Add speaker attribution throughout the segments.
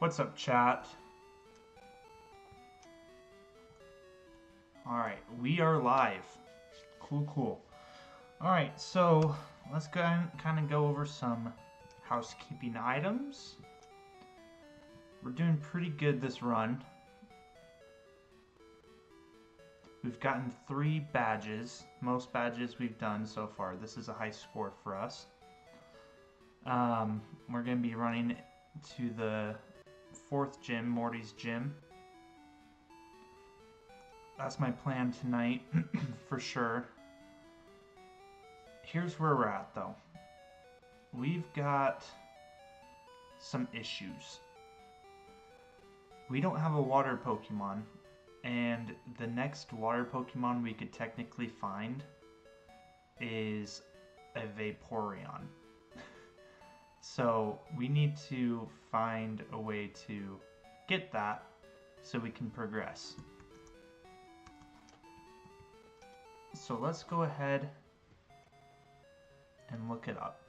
Speaker 1: What's up, chat? Alright, we are live. Cool. Alright, so let's kind of go over some housekeeping items. We're doing pretty good this run. We've gotten 3 badges, most badges we've done so far. This is a high score for us. We're going to be running to the 4th gym, Morty's gym. That's my plan tonight, for sure. Here's where we're at, though. We've got some issues. We don't have a water Pokemon, and the next water Pokemon we could technically find is a Vaporeon. So we need to find a way to get that so we can progress. So let's go ahead and look it up.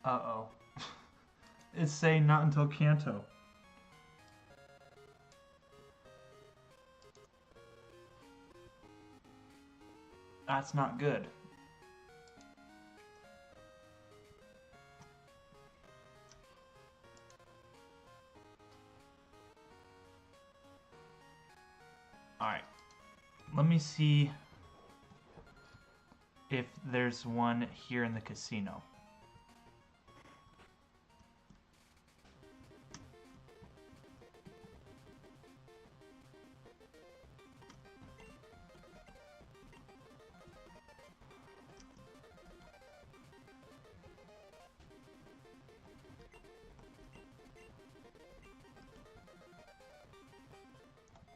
Speaker 1: Uh-oh. It's saying not until Kanto. That's not good. Alright. Let me see if there's one here in the casino.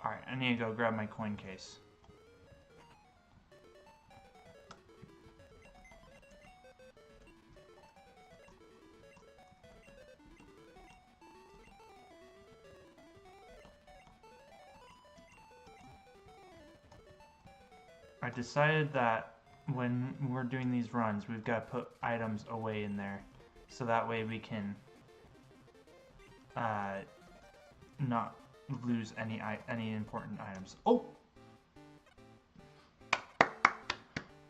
Speaker 1: Alright, I need to go grab my coin case. I decided that when we're doing these runs, we've got to put items away in there, so that way we can not lose any important items. Oh!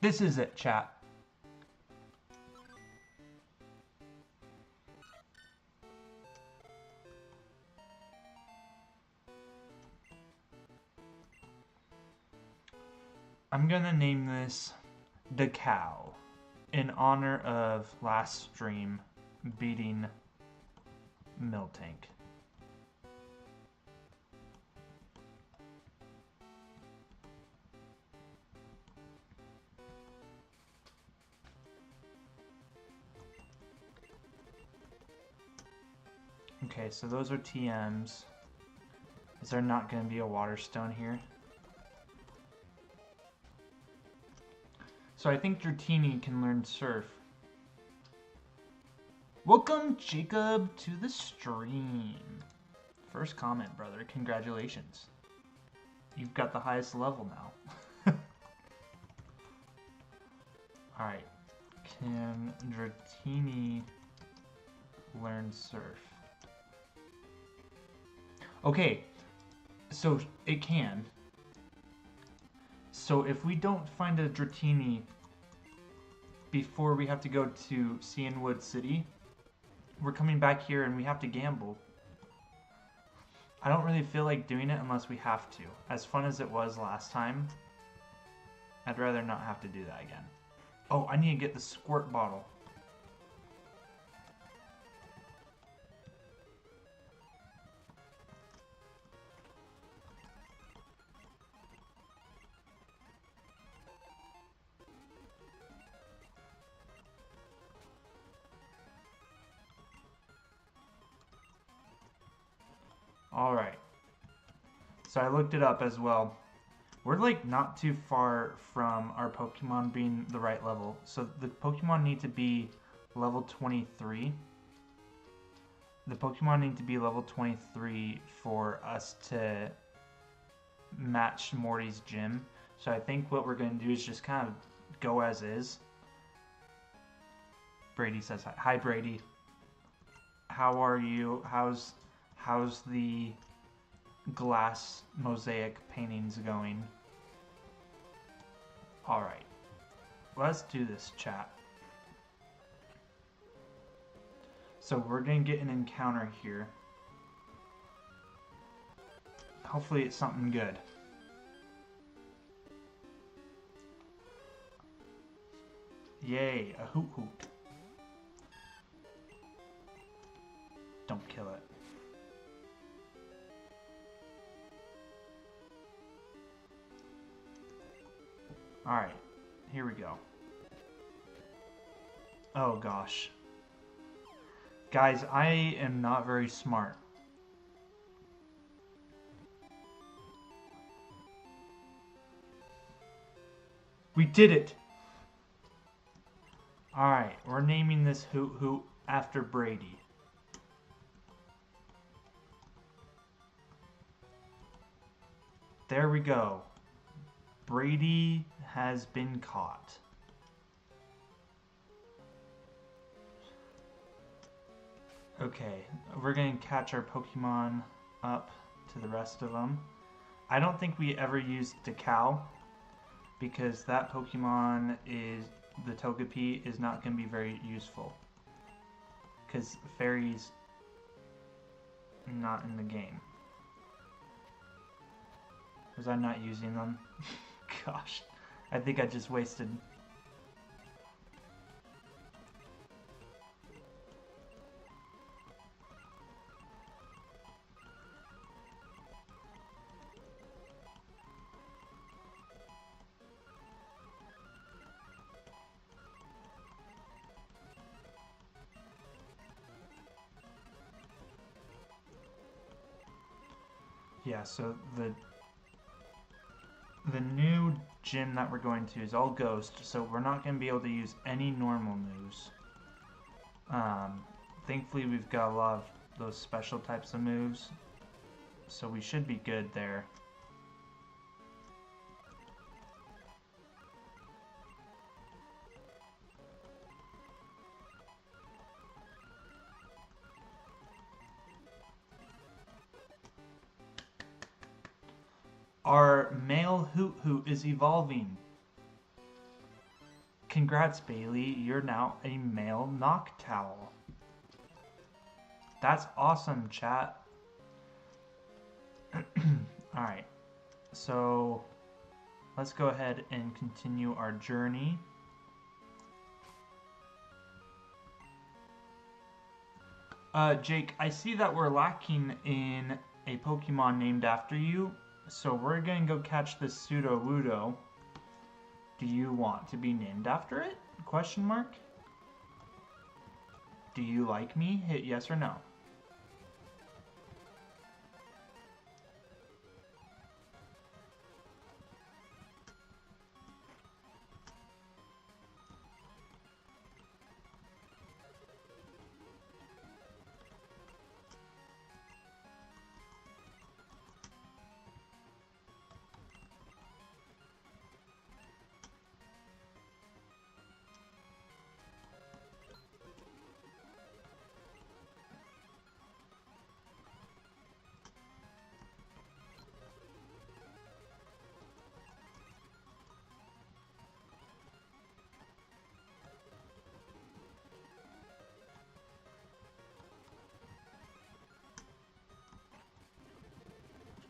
Speaker 1: This is it, chat. I'm gonna name this The Cow in honor of last stream beating Miltank. Okay, so those are TMs. Is there not going to be a water stone here? So I think Dratini can learn Surf. Welcome, Jacob, to the stream. First comment, brother. Congratulations. You've got the highest level now. Alright. Can Dratini learn Surf? Okay. So it can. So if we don't find a Dratini before we have to go to Cianwood City, we're coming back here and we have to gamble. I don't really feel like doing it unless we have to. As fun as it was last time, I'd rather not have to do that again. Oh, I need to get the squirt bottle. Alright. So I looked it up as well. We're like not too far from our Pokemon being the right level. So the Pokemon need to be level 23. The Pokemon need to be level 23 for us to match Morty's gym. So I think what we're going to do is just kind of go as is. Brady says hi. Hi, Brady. How are you? How's the glass mosaic paintings going? Alright. Let's do this, chat. So we're going to get an encounter here. Hopefully it's something good. Yay, a hoot hoot. Don't kill it. Alright, here we go. Oh gosh. Guys, I am not very smart. We did it! Alright, we're naming this Hoot Hoot after Brady. There we go. Brady has been caught. Okay, we're going to catch our Pokemon up to the rest of them. I don't think we ever used Decal, because that Pokemon is, the Togepi, is not going to be very useful. Because Fairy's not in the game. Was I not using them? Gosh, I think I just wasted. Yeah, so the new gym that we're going to is all ghost, so we're not going to be able to use any normal moves. Thankfully we've got a lot of those special types of moves, so we should be good there. Our male Hoot Hoot is evolving. Congrats, Bailey. You're now a male Noctowl. That's awesome, chat. Alright. So, let's go ahead and continue our journey. Jake, I see that we're lacking in a Pokemon named after you. So we're going to go catch this Sudowoodo. Do you want to be named after it? Question mark. Do you like me? Hit yes or no.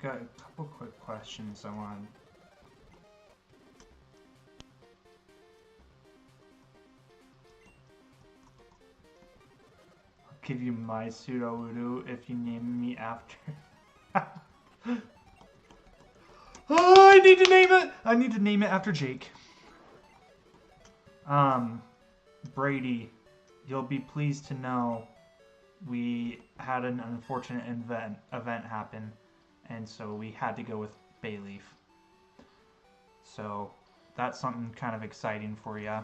Speaker 1: Got a couple quick questions I want. I'll give you my Sudowoodo if you name me after. Oh, I need to name it! I need to name it after Jake. Brady, you'll be pleased to know we had an unfortunate event happen, and so we had to go with Bayleaf. So that's something kind of exciting for you.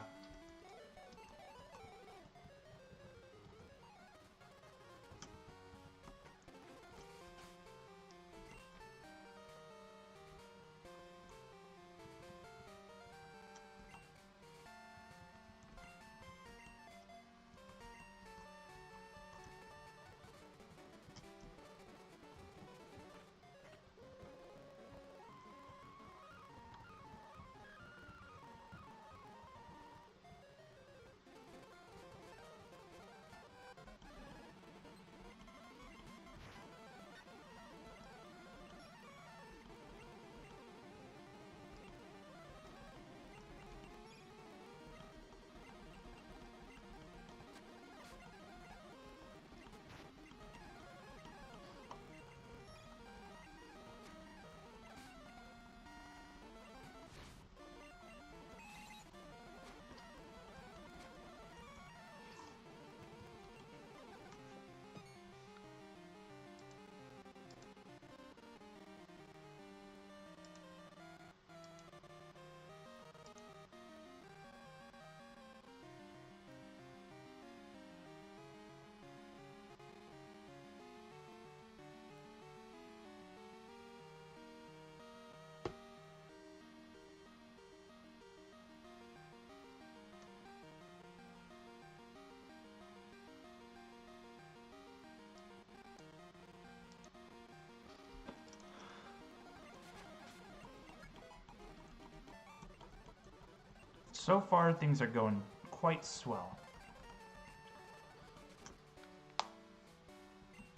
Speaker 1: So far, things are going quite swell.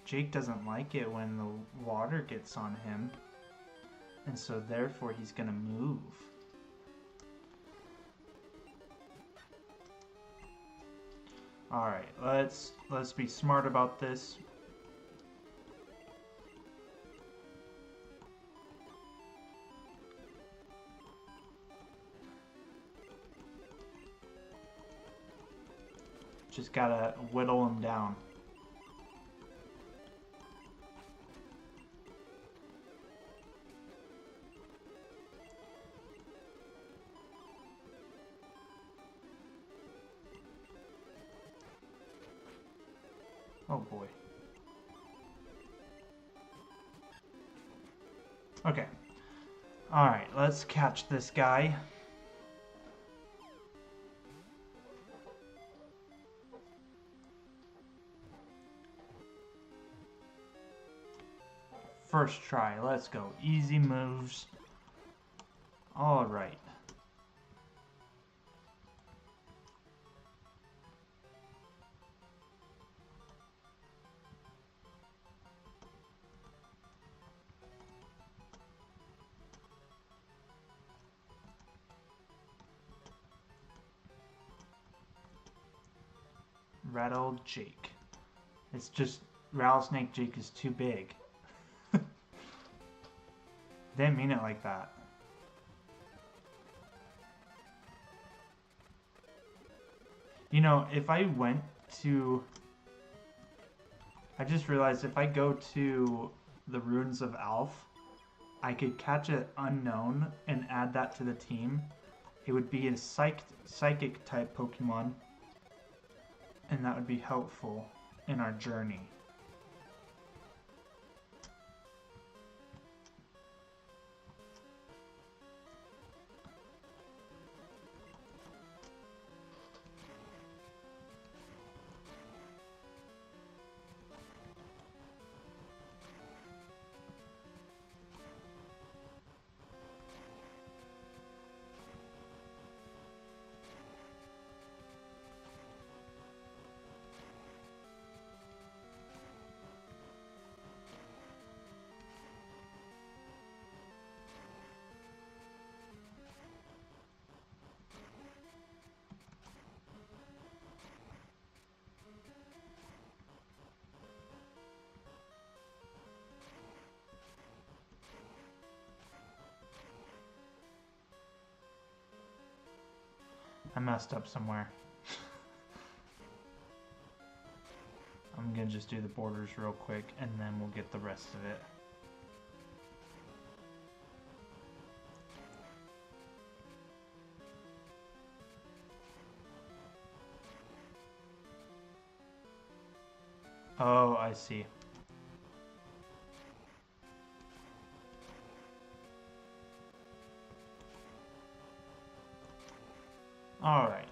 Speaker 1: Jake doesn't like it when the water gets on him, and so therefore he's gonna move. Alright, let's be smart about this. Just gotta whittle him down. Oh boy. Okay. Alright, let's catch this guy. First try, let's go. Easy moves. Alright. Rattled Jake. It's just Rattlesnake Jake is too big. Didn't mean it like that. You know, if I went to... I just realized if I go to the Ruins of Alph, I could catch an unknown and add that to the team. It would be a psychic type Pokemon, and that would be helpful in our journey. I messed up somewhere. I'm gonna just do the borders real quick and then we'll get the rest of it. Oh, I see. All right.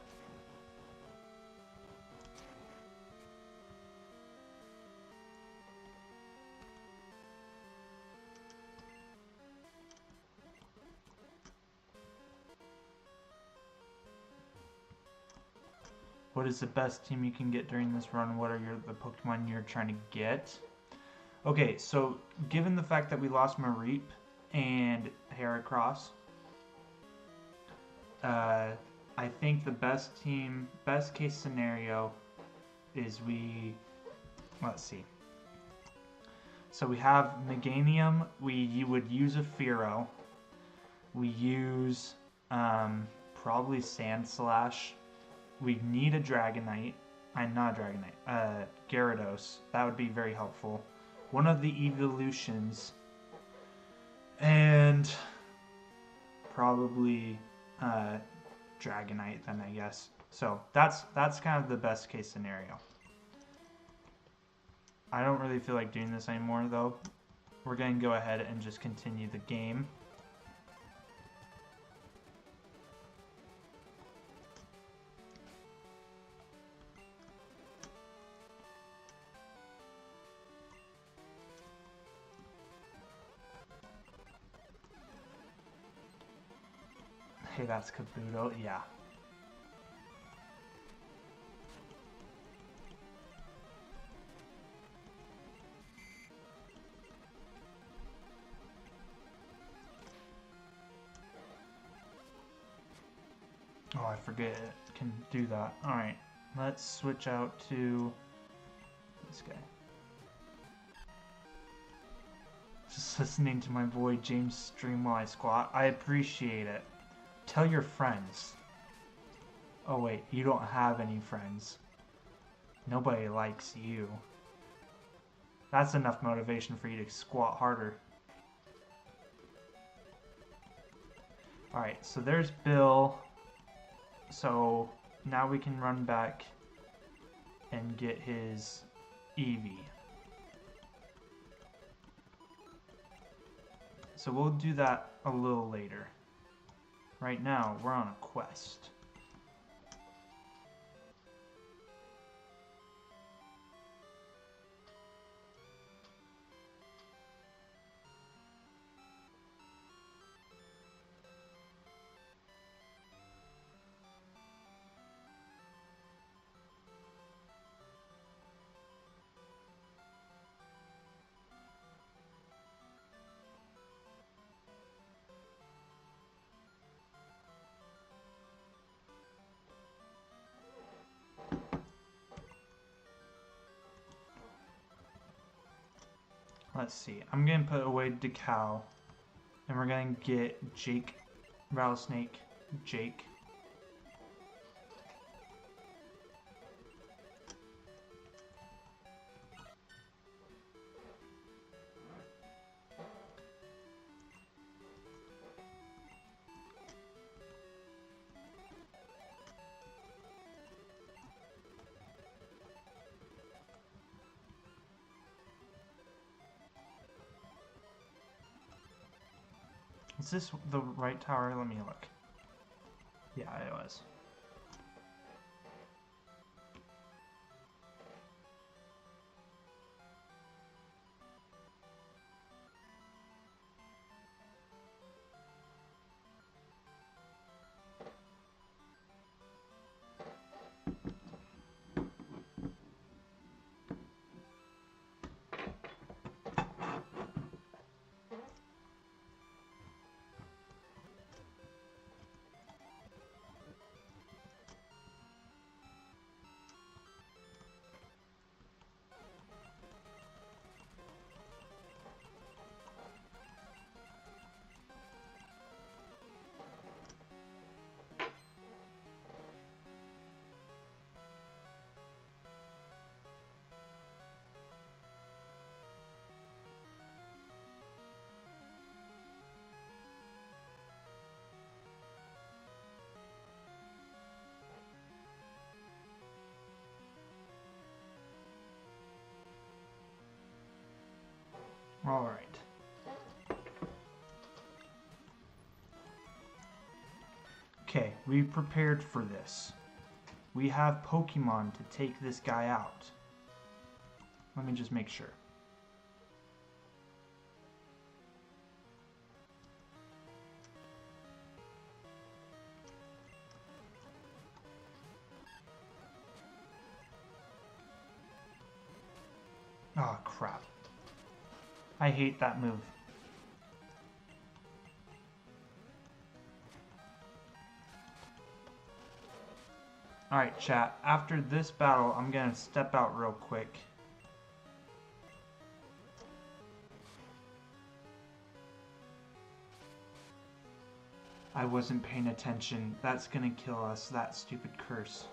Speaker 1: What is the best team you can get during this run? What are the Pokemon you're trying to get? Okay, so given the fact that we lost Mareep and Heracross, I think the best case scenario is let's see. So we have Meganium, you would use a Fearow. We use probably Sandslash. We need a Dragonite. Not Dragonite. Gyarados. That would be very helpful. One of the evolutions. And probably Dragonite then, I guess. So that's kind of the best case scenario. I don't really feel like doing this anymore though. We're going to go ahead and just continue the game. Hey, that's Kabuto, yeah. Oh, I forget it can do that. Alright, let's switch out to this guy. Just listening to my boy James stream while I squat. I appreciate it. Tell your friends. Oh wait, you don't have any friends. Nobody likes you. That's enough motivation for you to squat harder. Alright, so there's Bill. So now we can run back and get his Eevee. So we'll do that a little later. Right now, we're on a quest. Let's see. I'm going to put away Decal. And we're going to get Jake. Rattlesnake. Jake. Is this the right tower? Let me look. Yeah, it was. Alright. Okay, we prepared for this. We have Pokemon to take this guy out. Let me just make sure. Oh, crap. I hate that move. Alright, chat. After this battle, I'm gonna step out real quick. I wasn't paying attention. That's gonna kill us, that stupid curse.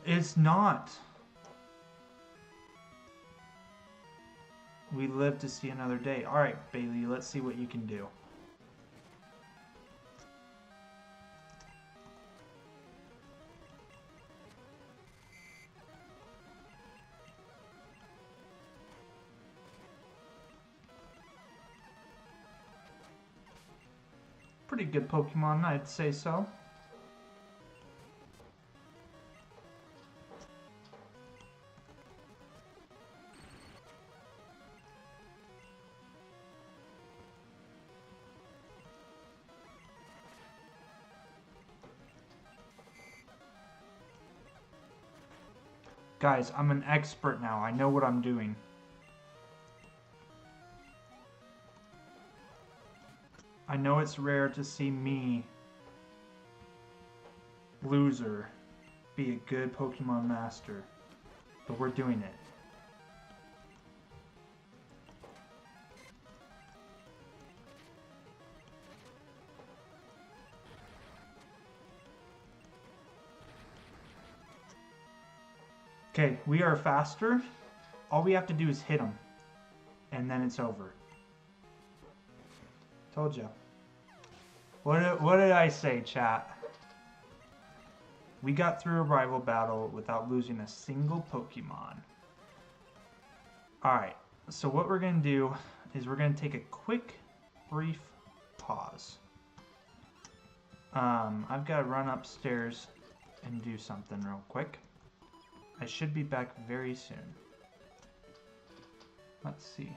Speaker 1: It's not. We live to see another day. Alright, Bailey, let's see what you can do. Pretty good Pokemon, I'd say so. Guys, I'm an expert now. I know what I'm doing. I know it's rare to see me, loser, be a good Pokemon master, but we're doing it. Okay, we are faster. All we have to do is hit them, and then it's over. Told you. What did I say, chat? We got through a rival battle without losing a single Pokemon. Alright, so what we're going to do is we're going to take a quick, brief pause. I've got to run upstairs and do something real quick. I should be back very soon. Let's see.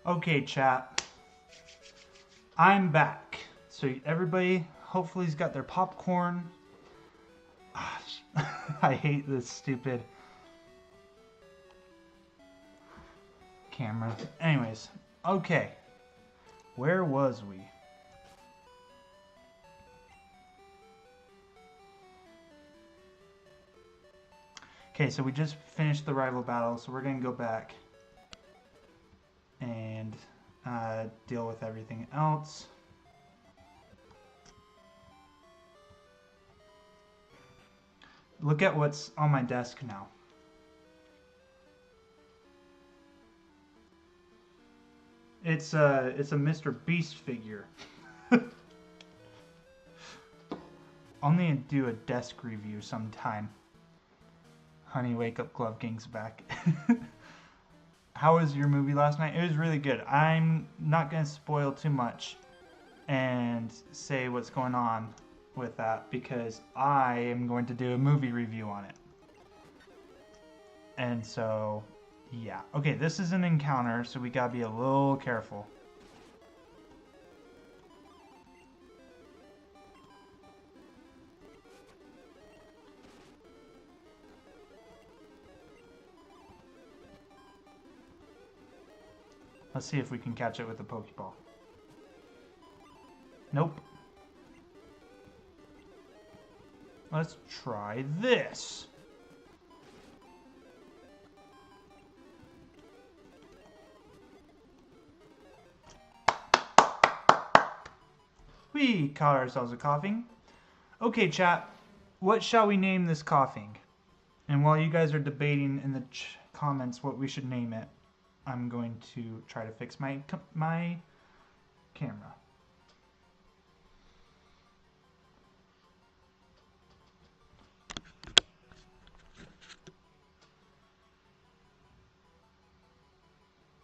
Speaker 1: Okay, chat. I'm back. So everybody hopefully's got their popcorn. Gosh, I hate this stupid camera. Anyways, okay. Where was we? Okay, so we just finished the rival battle, so we're gonna go back and deal with everything else. Look at what's on my desk now. It's a Mr. Beast figure. I'll need to do a desk review sometime. Honey, Wake Up Glove Gang's back. How was your movie last night? It was really good. I'm not going to spoil too much and say what's going on with that because I am going to do a movie review on it. And so, yeah. Okay, this is an encounter, so we got to be a little careful. Let's see if we can catch it with a Pokeball. Nope. Let's try this. We caught ourselves a coughing. Okay, chat. What shall we name this coughing? And while you guys are debating in the comments what we should name it, I'm going to try to fix my camera.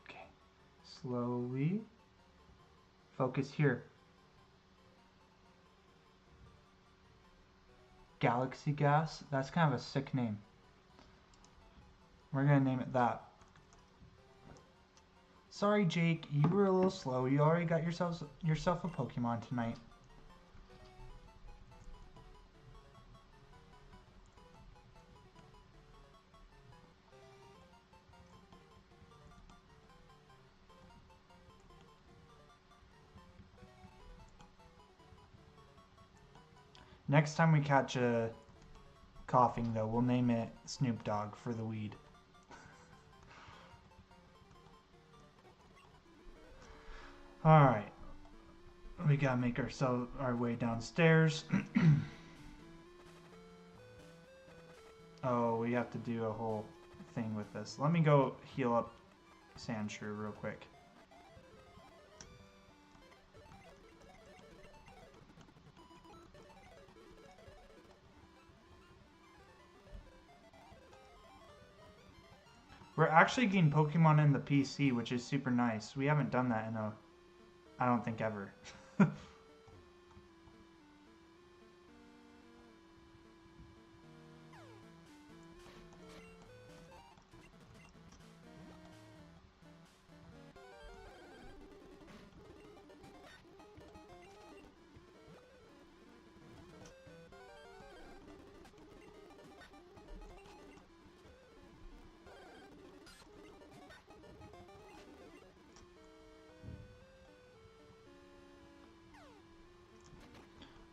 Speaker 1: Okay, slowly. Focus here. Galaxy Gas, that's kind of a sick name. We're gonna name it that. Sorry, Jake, you were a little slow. You already got yourself a Pokemon tonight. Next time we catch a coughing, though, we'll name it Snoop Dogg for the weed. Alright. We gotta make our way downstairs. Oh, we have to do a whole thing with this. Let me go heal up Sandshrew real quick. We're actually getting Pokemon in the PC, which is super nice. We haven't done that in I don't think ever.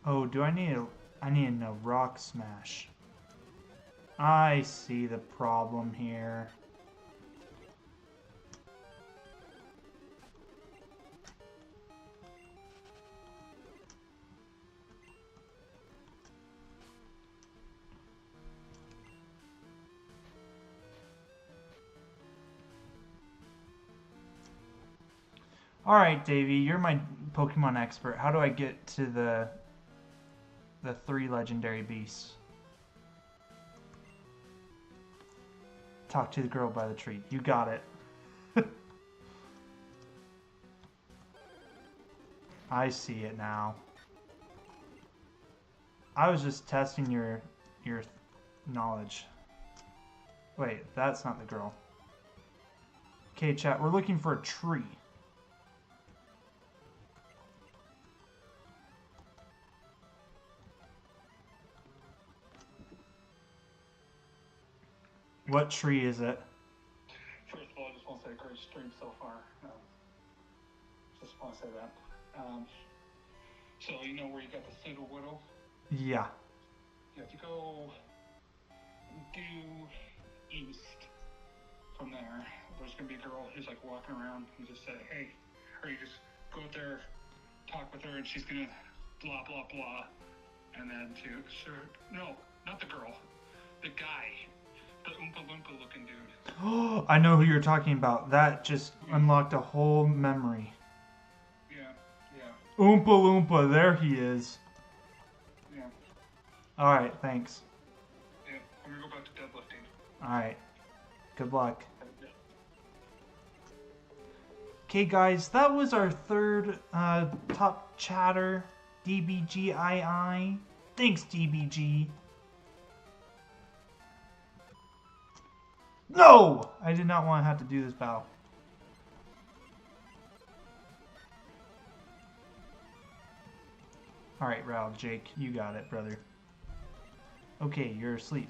Speaker 1: Oh, I need a rock smash. I see the problem here. Alright, Davey, you're my Pokemon expert. How do I get to the 3 legendary beasts? Talk to the girl by the tree. You got it. I see it now. I was just testing your knowledge. Wait, that's not the girl. Okay, chat, we're looking for a tree. What tree is it?
Speaker 2: First of all, I just want to say great stream so far. Just want to say that. So you know where you got the pseudo widow?
Speaker 1: Yeah.
Speaker 2: You have to go due east from there. There's gonna be a girl who's like walking around and just say, hey, or you just go out there, talk with her, and she's gonna blah blah blah, and then no, not the girl, the guy, the Oompa Loompa looking dude.
Speaker 1: Oh, I know who you're talking about. That just unlocked a whole memory.
Speaker 2: Yeah.
Speaker 1: Oompa Loompa, there he is.
Speaker 2: Yeah.
Speaker 1: Alright, thanks.
Speaker 2: Yeah, I'm gonna go back to deadlifting.
Speaker 1: Alright. Good luck. Okay, guys, that was our third top chatter. DBGII. Thanks, DBG. No! I did not want to have to do this battle. Alright, Raul, Jake, you got it, brother. Okay, you're asleep.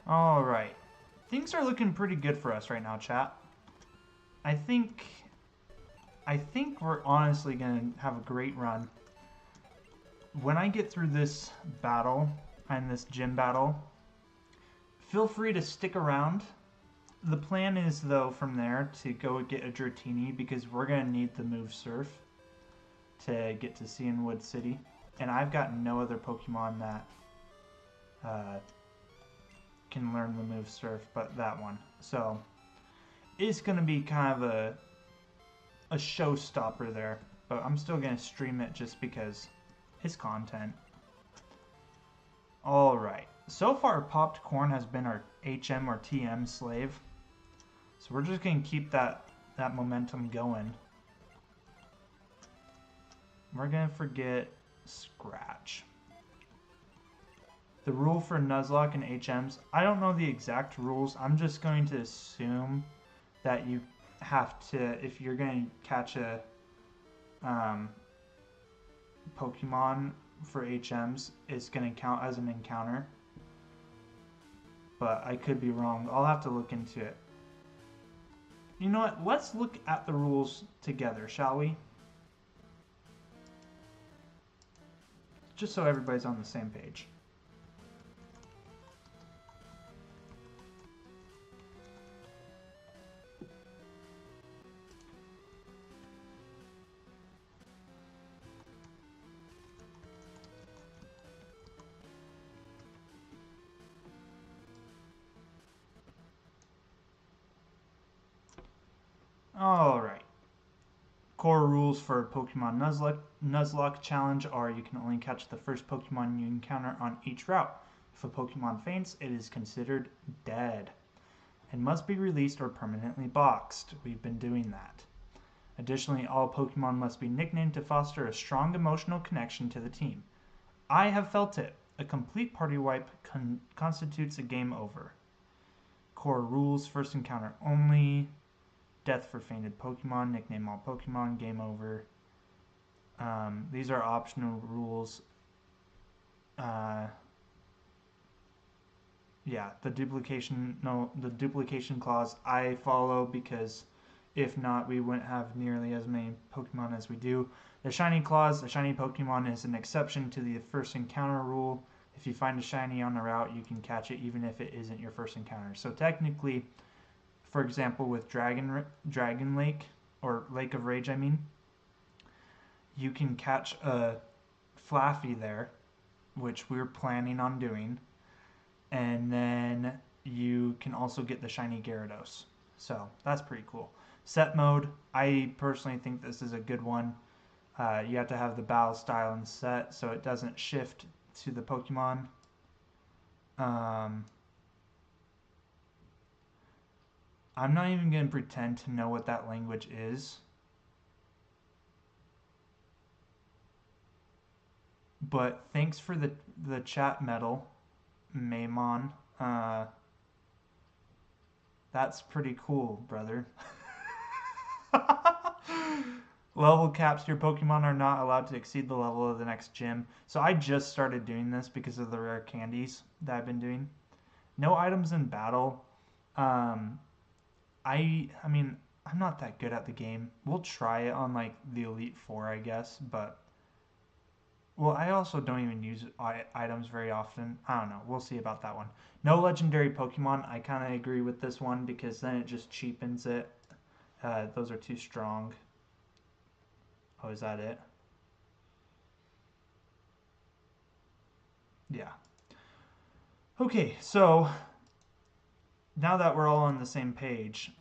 Speaker 1: Alright. Things are looking pretty good for us right now, chat. I think we're honestly going to have a great run. When I get through this battle and this gym battle, feel free to stick around. The plan is, though, from there to go get a Dratini because we're going to need the move Surf to get to Cianwood City. And I've got no other Pokemon that can learn the move Surf but that one. So it's going to be kind of a showstopper there. But I'm still going to stream it just because it's content. Alright. So far, Popped Corn has been our HM or TM slave. So we're just going to keep that momentum going. We're going to forget Scratch. The rule for Nuzlocke and HMs, I don't know the exact rules. I'm just going to assume that you have to, if you're going to catch a Pokemon for HMs, it's going to count as an encounter. But I could be wrong. I'll have to look into it. You know what? Let's look at the rules together, shall we? Just so everybody's on the same page. Alright. Core rules for Pokemon Nuzlocke Challenge are you can only catch the first Pokemon you encounter on each route. If a Pokemon faints, it is considered dead and must be released or permanently boxed. We've been doing that. Additionally, all Pokemon must be nicknamed to foster a strong emotional connection to the team. I have felt it. A complete party wipe constitutes a game over. Core rules, first encounter only. Death for fainted Pokemon, nickname all Pokemon, game over. These are optional rules. Yeah, the duplication clause I follow because if not, we wouldn't have nearly as many Pokemon as we do. The shiny clause, a shiny Pokemon is an exception to the first encounter rule. If you find a shiny on the route, you can catch it even if it isn't your first encounter. So technically, for example, with Dragon Lake, or Lake of Rage, I mean, you can catch a Flaffy there, which we're planning on doing, and then you can also get the shiny Gyarados. So that's pretty cool. Set mode, I personally think this is a good one. You have to have the battle style in set so it doesn't shift to the Pokemon. I'm not even going to pretend to know what that language is. But thanks for the chat medal, Maymon. That's pretty cool, brother. Level caps, your Pokemon are not allowed to exceed the level of the next gym. So I just started doing this because of the rare candies that I've been doing. No items in battle. I mean, I'm not that good at the game. We'll try it on like the Elite Four, I guess, but well, I also don't even use items very often. I don't know. We'll see about that one. No legendary Pokemon. I kind of agree with this one because then it just cheapens it. Those are too strong. Oh, is that it? Yeah. Okay, so now that we're all on the same page,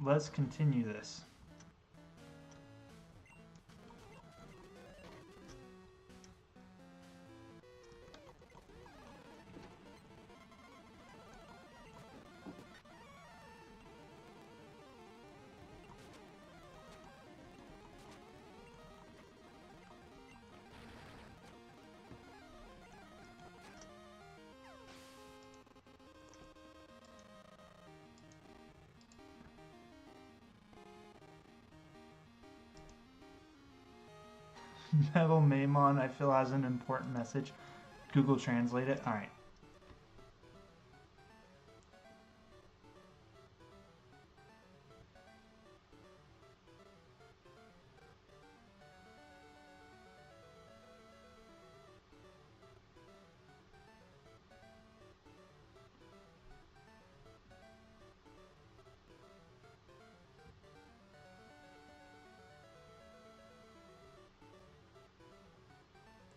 Speaker 1: let's continue this. Metal Maymon, I feel, has an important message. Google Translate it. All right.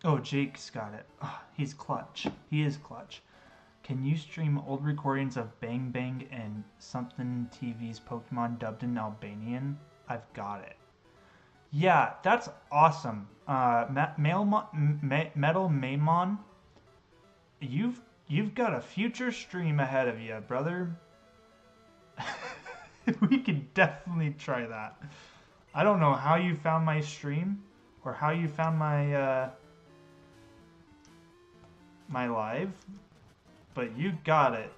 Speaker 1: Oh, Jake's got it. Oh, he's clutch. He is clutch. Can you stream old recordings of Bang Bang and something TV's Pokemon dubbed in Albanian? I've got it. Yeah, that's awesome. Metal Maymon, you've got a future stream ahead of you, brother. We could definitely try that. I don't know how you found my stream or how you found my my live, but you got it.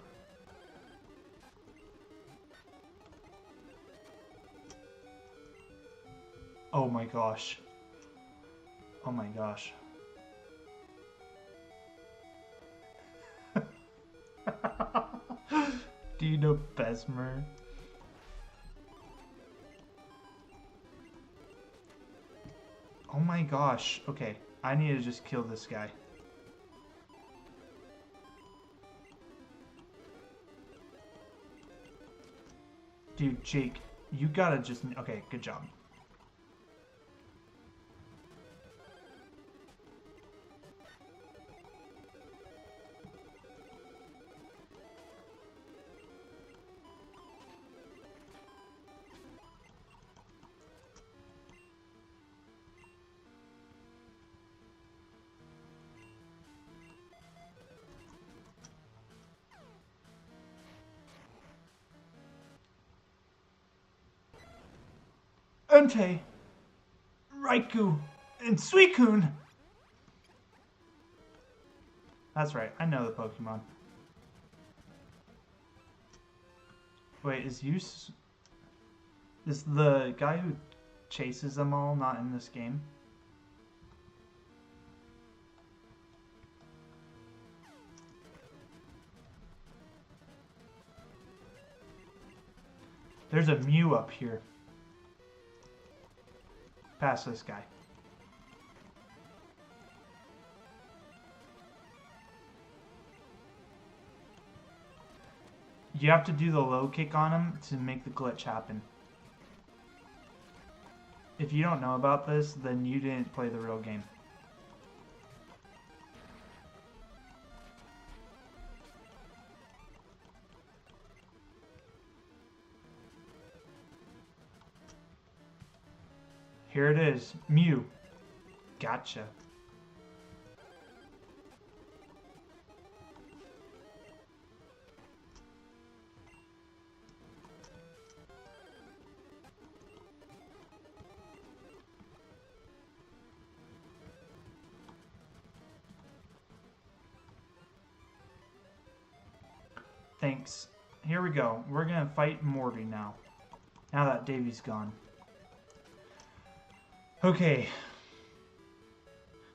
Speaker 1: Oh my gosh. Oh my gosh. Do you know Besmer? Oh my gosh. Okay, I need to just kill this guy. Dude, Jake, you gotta just... Okay, good job. Entei, Raikou, and Suicune! That's right, I know the Pokemon. Wait, is the guy who chases them all not in this game? There's a Mew up here. Past this guy. You have to do the low kick on him to make the glitch happen. If you don't know about this, then you didn't play the real game. Here it is. Mew. Gotcha. Thanks. Here we go. We're gonna fight Morty now. Now that Davy's gone. Okay.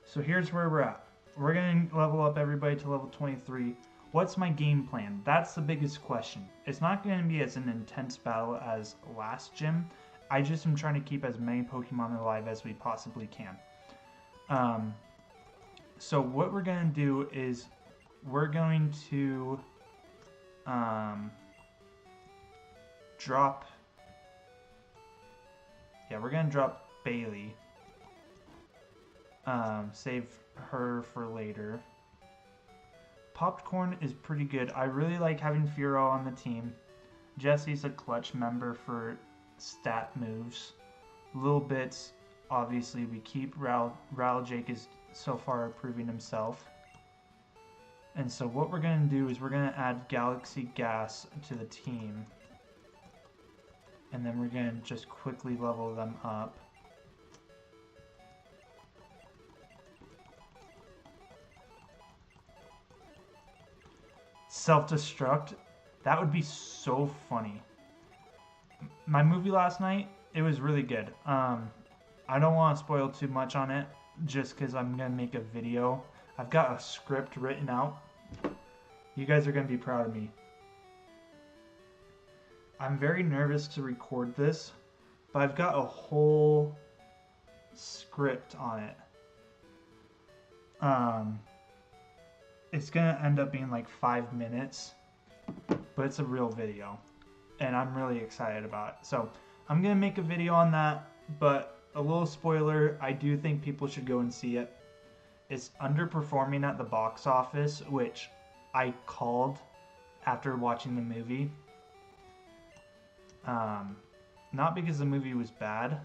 Speaker 1: So here's where we're at. We're gonna level up everybody to level 23. What's my game plan? That's the biggest question. It's not gonna be as an intense battle as last gym. I just am trying to keep as many Pokemon alive as we possibly can. So what we're gonna do is we're going to drop. Yeah, we're gonna drop Bailey. Save her for later. Popcorn is pretty good. I really like having Furo on the team. Jesse's a clutch member for stat moves. Little bits, obviously we keep. Jake is so far proving himself. And so what we're going to do is we're going to add Galaxy Gas to the team. And then we're going to just quickly level them up. Self-destruct. That would be so funny. My movie last night, it was really good. I don't want to spoil too much on it just because I'm going to make a video. I've got a script written out. You guys are going to be proud of me. I'm very nervous to record this, but I've got a whole script on it. It's going to end up being like 5 minutes, but it's a real video, and I'm really excited about it. So I'm going to make a video on that, but a little spoiler, I do think people should go and see it. It's underperforming at the box office, which I called after watching the movie. Not because the movie was bad,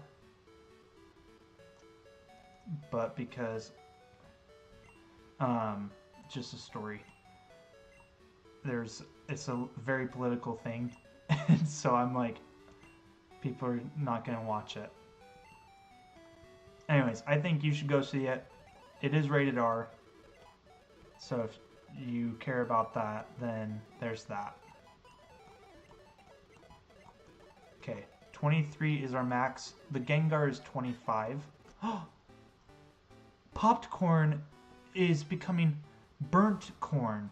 Speaker 1: but because just a story. It's a very political thing, and so I'm like, people are not gonna watch it. Anyways, I think you should go see it. It is rated R, so if you care about that, then there's that. Okay, 23 is our max. The Gengar is 25. Popped corn is becoming burnt corn.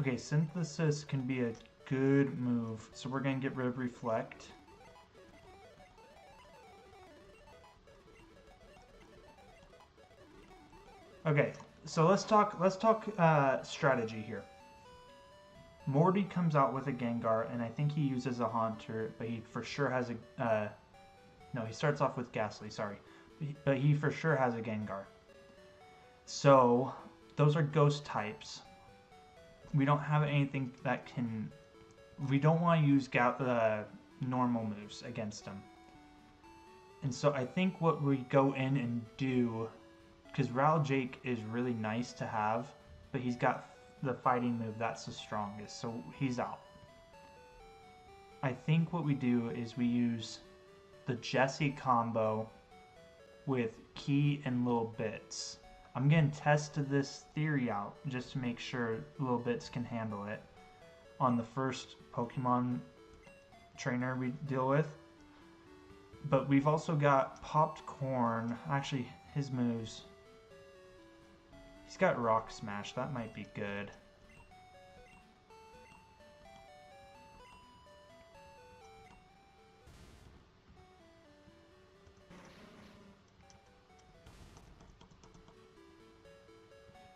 Speaker 1: Okay, Synthesis can be a good move. So we're going to get rid of Reflect. Okay, so let's talk strategy here. Morty comes out with a Gengar, and I think he uses a Haunter, but he for sure has a... no, he starts off with Ghastly, sorry. But he for sure has a Gengar. So, those are ghost types. We don't have anything that can... We don't want to use normal moves against him. And so I think what we go in and do... Because Jake is really nice to have, but he's got the fighting move that's the strongest, so he's out. I think what we do is we use the Jesse combo with Key and Little Bits. I'm going to test this theory out just to make sure Little Bits can handle it on the first Pokemon trainer we deal with. But we've also got Popped Corn. Actually, his moves... He's got Rock Smash. That might be good.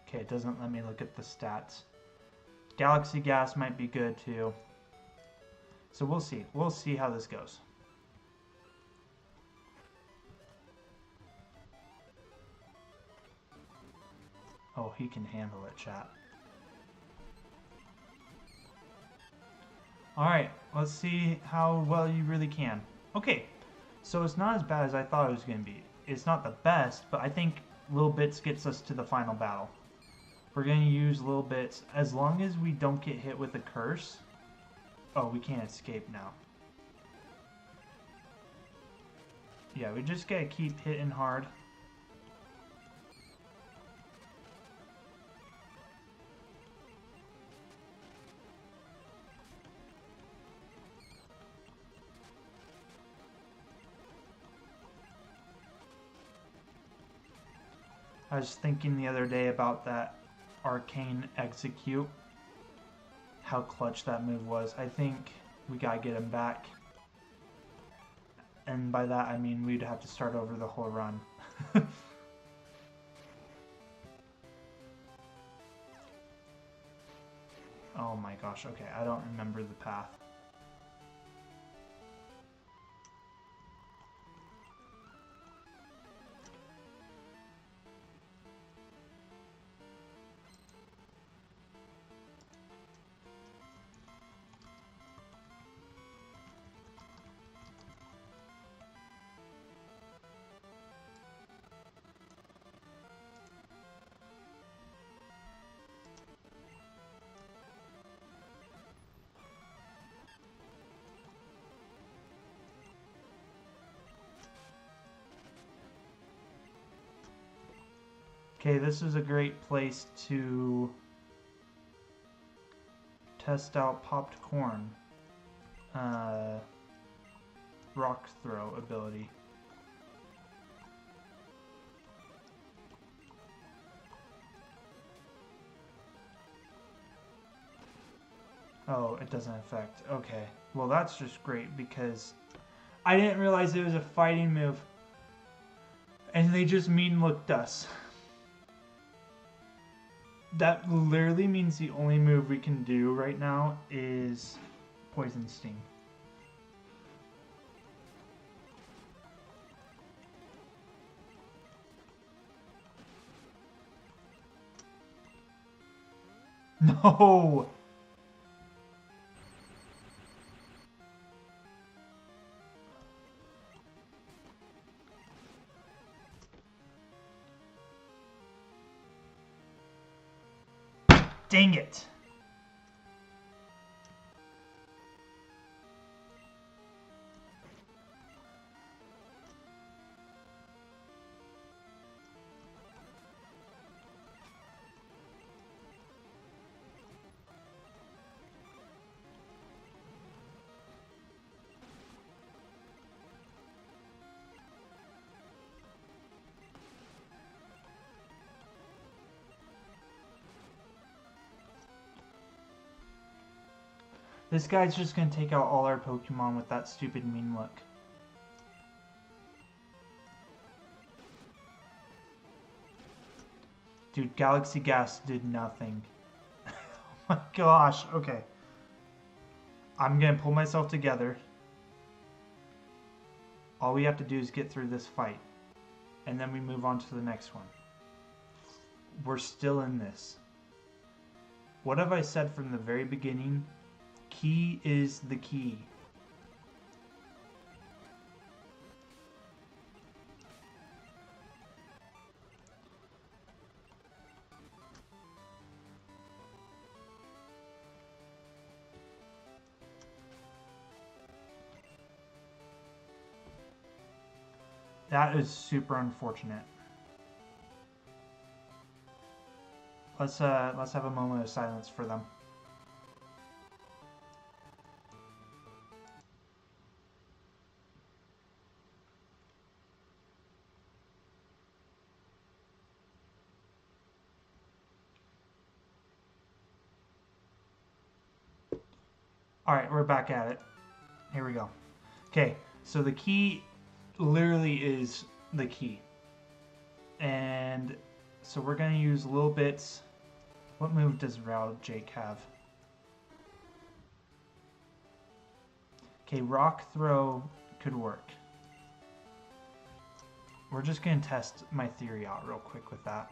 Speaker 1: Okay, it doesn't let me look at the stats. Galaxy Gas might be good too. So we'll see. We'll see how this goes. Oh, he can handle it, chat. Alright, let's see how well you really can. Okay, so it's not as bad as I thought it was going to be. It's not the best, but I think little bits gets us to the final battle. We're going to use little bits as long as we don't get hit with a curse. Oh, we can't escape now. Yeah, we just gotta keep hitting hard. I was thinking the other day about that arcane execute. How clutch that move was. I think we gotta get him back. And by that I mean we'd have to start over the whole run. Oh my gosh, okay, I don't remember the path. Okay, this is a great place to test out popped corn. Rock throw ability. Oh, it doesn't affect. Okay. Well, that's just great because I didn't realize it was a fighting move. And they just mean looked us. That literally means the only move we can do right now is Poison Sting. No! Dang it! This guy's just gonna take out all our Pokemon with that stupid mean look. Dude, Galaxy Gas did nothing. Oh my gosh, okay. I'm gonna pull myself together. All we have to do is get through this fight. And then we move on to the next one. We're still in this. What have I said from the very beginning? Key is the key. That is super unfortunate. Let's have a moment of silence for them. Alright, we're back at it. Here we go. Okay, so the key literally is the key. And so we're going to use little bits. What move does Row Jake have? Okay, Rock Throw could work. We're just going to test my theory out real quick with that.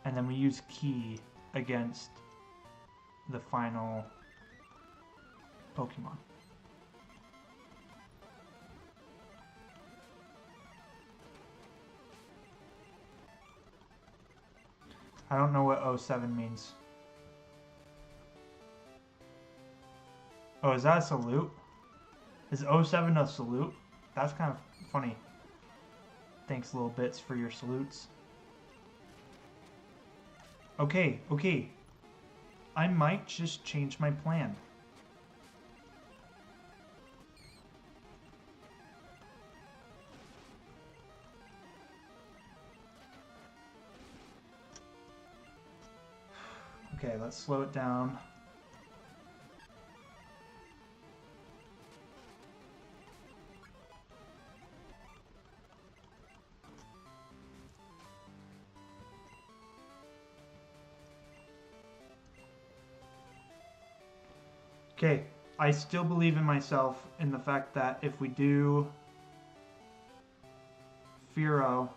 Speaker 1: And then we use Key against the final Pokemon. I don't know what 07 means. Oh, is that a salute? Is 07 a salute? That's kind of funny. Thanks, little bits, for your salutes. Okay, okay. I might just change my plan. Okay, let's slow it down. Okay, I still believe in myself in the fact that if we do Fearow,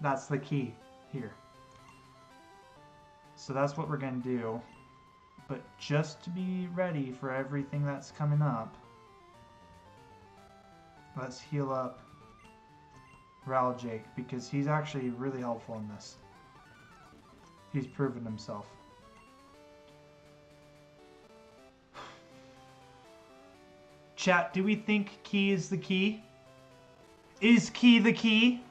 Speaker 1: that's the key here. So that's what we're going to do. But just to be ready for everything that's coming up, let's heal up Raljake, because he's actually really helpful in this. He's proven himself. Chat, do we think key is the key? Is key the key?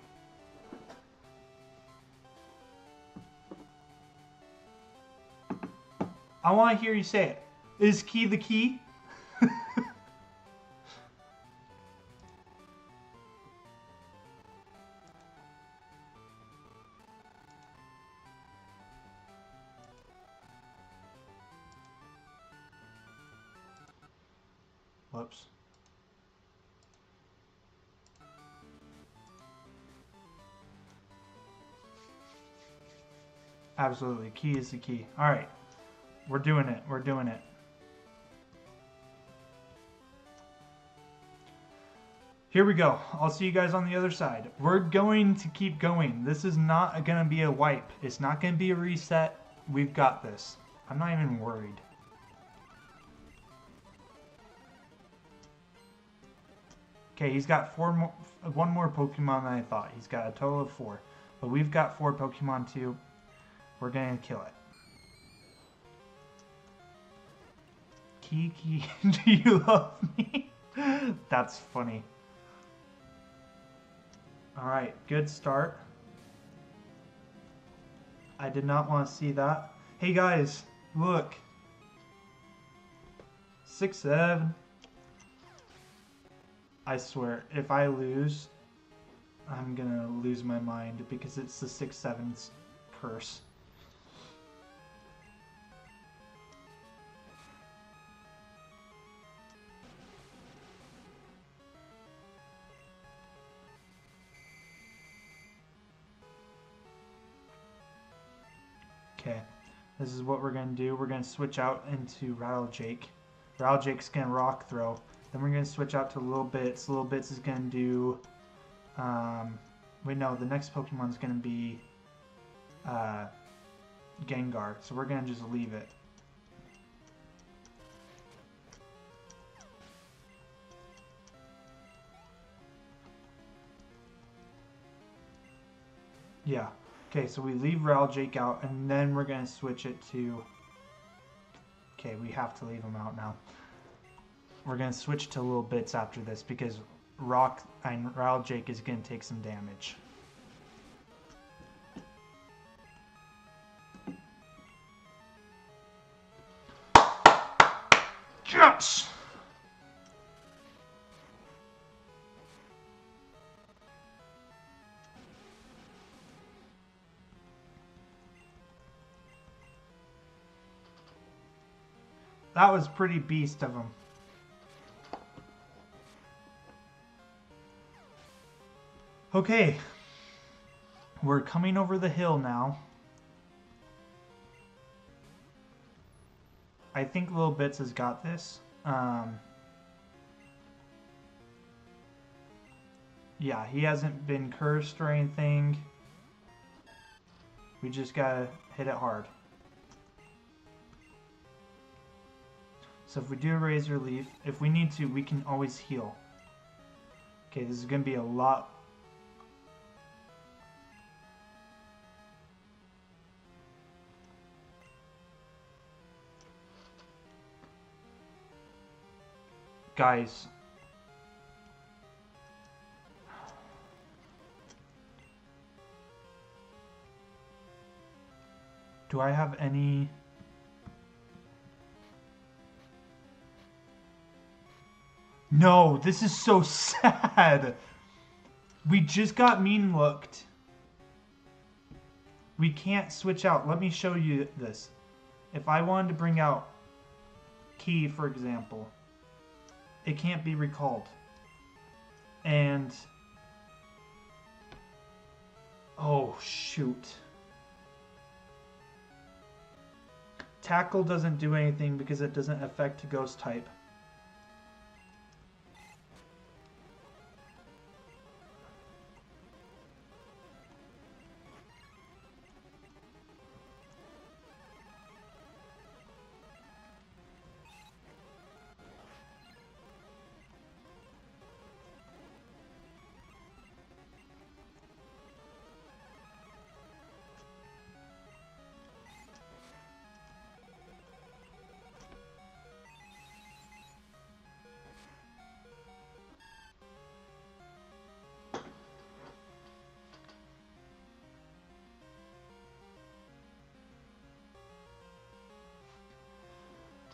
Speaker 1: I want to hear you say it. Is key the key? Whoops. Absolutely. Key is the key. All right. We're doing it. We're doing it. Here we go. I'll see you guys on the other side. We're going to keep going. This is not going to be a wipe. It's not going to be a reset. We've got this. I'm not even worried. Okay, he's got one more Pokemon than I thought. He's got a total of 4. But we've got 4 Pokemon too. We're going to kill it. Kiki, do you love me? That's funny. Alright, good start. I did not want to see that. Hey guys, look. 6-7. I swear, if I lose, I'm gonna lose my mind because it's the 6-7's curse. Okay, this is what we're going to do. We're going to switch out into Rattlejake's going to rock throw. Then we're going to switch out to Little Bits. Little Bits is going to do... wait, no, the next Pokemon is going to be Gengar. So we're going to just leave it. Yeah. Okay, so we leave Raljake out, and then we're going to switch it to... Okay, we have to leave him out now. We're going to switch to Little Bits after this, because Raljake is going to take some damage. Yes! That was pretty beast of him. Okay. We're coming over the hill now. I think Little Bits has got this. Yeah, he hasn't been cursed or anything. We just gotta hit it hard. So if we do a Razor Leaf, if we need to, we can always heal. Okay, this is going to be a lot. Guys. Do I have any... No, this is so sad. We just got mean looked. We can't switch out. Let me show you this. If I wanted to bring out Key, for example, it can't be recalled. And... oh, shoot. Tackle doesn't do anything because it doesn't affect Ghost type.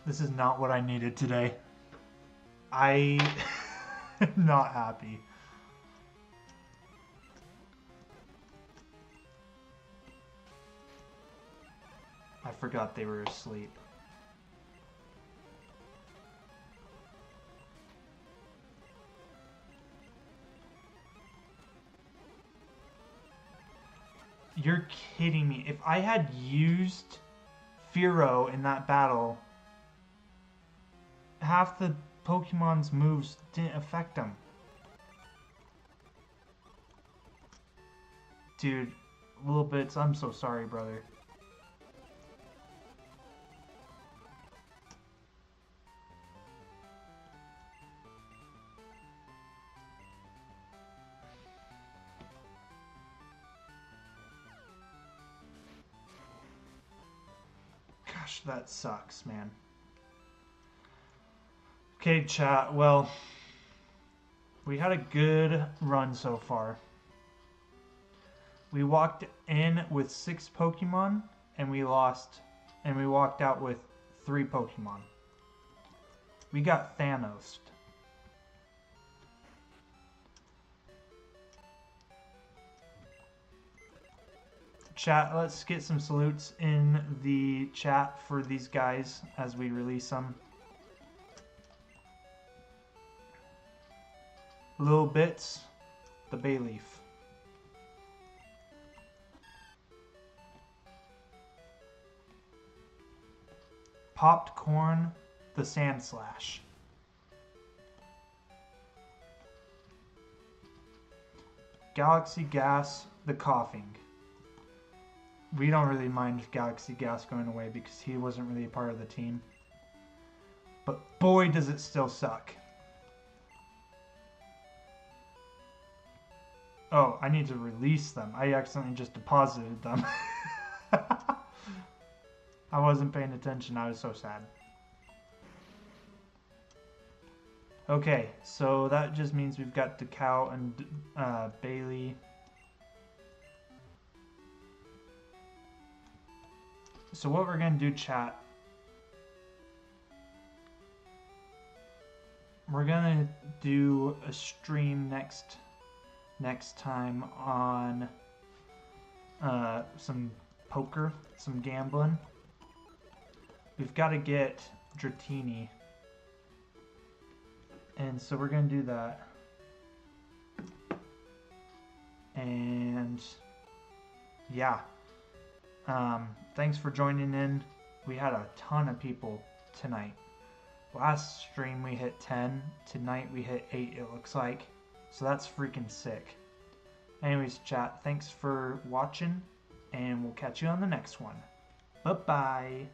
Speaker 1: This is not what I needed today. I am not happy. I forgot they were asleep. You're kidding me. If I had used Fearow in that battle, half the Pokemon's moves didn't affect them. Dude, little bits, I'm so sorry, brother. Gosh, that sucks, man. Okay, chat, well, we had a good run so far. We walked in with 6 Pokemon, and we lost, and we walked out with 3 Pokemon. We got Thanos'd. Chat, let's get some salutes in the chat for these guys as we release them. Little Bits, the Bayleaf. Popped Corn, the Sandslash. Galaxy Gas, the Coughing. We don't really mind Galaxy Gas going away because he wasn't really a part of the team. But boy, does it still suck. Oh, I need to release them. I accidentally just deposited them. I wasn't paying attention. I was so sad. Okay, so that just means we've got DeKalb and Bailey. So what we're going to do, chat, we're going to do a stream next time on some poker, some gambling. We've got to get Dratini. And so we're going to do that. And yeah. Thanks for joining in. We had a ton of people tonight. Last stream we hit 10. Tonight we hit 8, it looks like. So that's freaking sick. Anyways, chat, thanks for watching. And we'll catch you on the next one. Bye-bye.